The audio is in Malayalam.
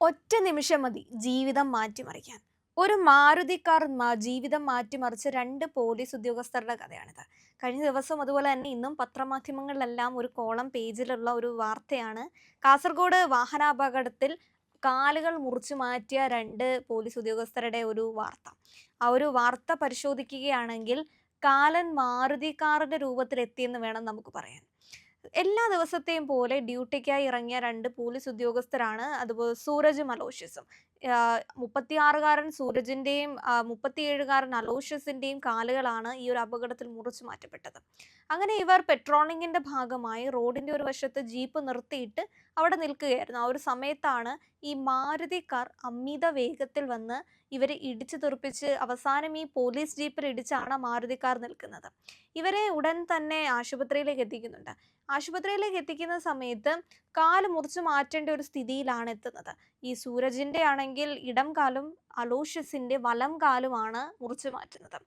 ഒറ്റ നിമിഷം മതി ജീവിതം മാറ്റിമറിക്കാൻ. ഒരു മാരുതി കാർ ജീവിതം മാറ്റിമറിച്ച 2 പോലീസ് ഉദ്യോഗസ്ഥരുടെ കഥയാണിത്. കഴിഞ്ഞ ദിവസം അതുപോലെ തന്നെ ഇന്നും പത്രമാധ്യമങ്ങളിലെല്ലാം ഒരു കോളം പേജിലുള്ള ഒരു വാർത്തയാണ്. കാസർഗോഡ് വാഹനാപകടത്തിൽ കാലുകൾ മുറിച്ചു മാറ്റിയ 2 പോലീസ് ഉദ്യോഗസ്ഥരുടെ ഒരു വാർത്ത. ആ ഒരു വാർത്ത പരിശോധിക്കുകയാണെങ്കിൽ കാലൻ മാരുതി കാറിന്റെ രൂപത്തിൽ എത്തിയെന്ന് വേണം നമുക്ക് പറയാൻ. എല്ലാ ദിവസത്തെയും പോലെ ഡ്യൂട്ടിക്കായി ഇറങ്ങിയ 2 പോലീസ് ഉദ്യോഗസ്ഥരാണ്. അതുപോലെ സൂരജും അലോഷ്യസും. 36-കാരൻ സൂരജിന്റെയും 37-കാരൻ അലോഷ്യസിന്റെയും കാലുകളാണ് ഈ ഒരു അപകടത്തിൽ മുറിച്ചു മാറ്റപ്പെട്ടത്. അങ്ങനെ ഇവർ പെട്രോളിങ്ങിന്റെ ഭാഗമായി റോഡിന്റെ ഒരു വശത്ത് ജീപ്പ് നിർത്തിയിട്ട് അവിടെ നിൽക്കുകയായിരുന്നു. ആ ഒരു സമയത്താണ് ഈ മാരുതി കാർ അമിത വേഗത്തിൽ വന്ന് ഇവരെ ഇടിച്ചു തെറിപ്പിച്ച് അവസാനം ഈ പോലീസ് ജീപ്പിൽ ഇടിച്ചാണ് മാരുതി കാർ നിൽക്കുന്നത്. ഇവരെ ഉടൻ തന്നെ ആശുപത്രിയിലേക്ക് എത്തിക്കുന്നുണ്ട്. ആശുപത്രിയിലേക്ക് എത്തിക്കുന്ന സമയത്ത് കാല് മുറിച്ചു മാറ്റേണ്ട ഒരു സ്ഥിതിയിലാണ് എത്തുന്നത്. ഈ സൂരജിന്റെ ആണെങ്കിൽ ഇടം കാലും അലോഷ്യസിന്റെ വലം കാലുമാണ് മുറിച്ചു മാറ്റുന്നത്.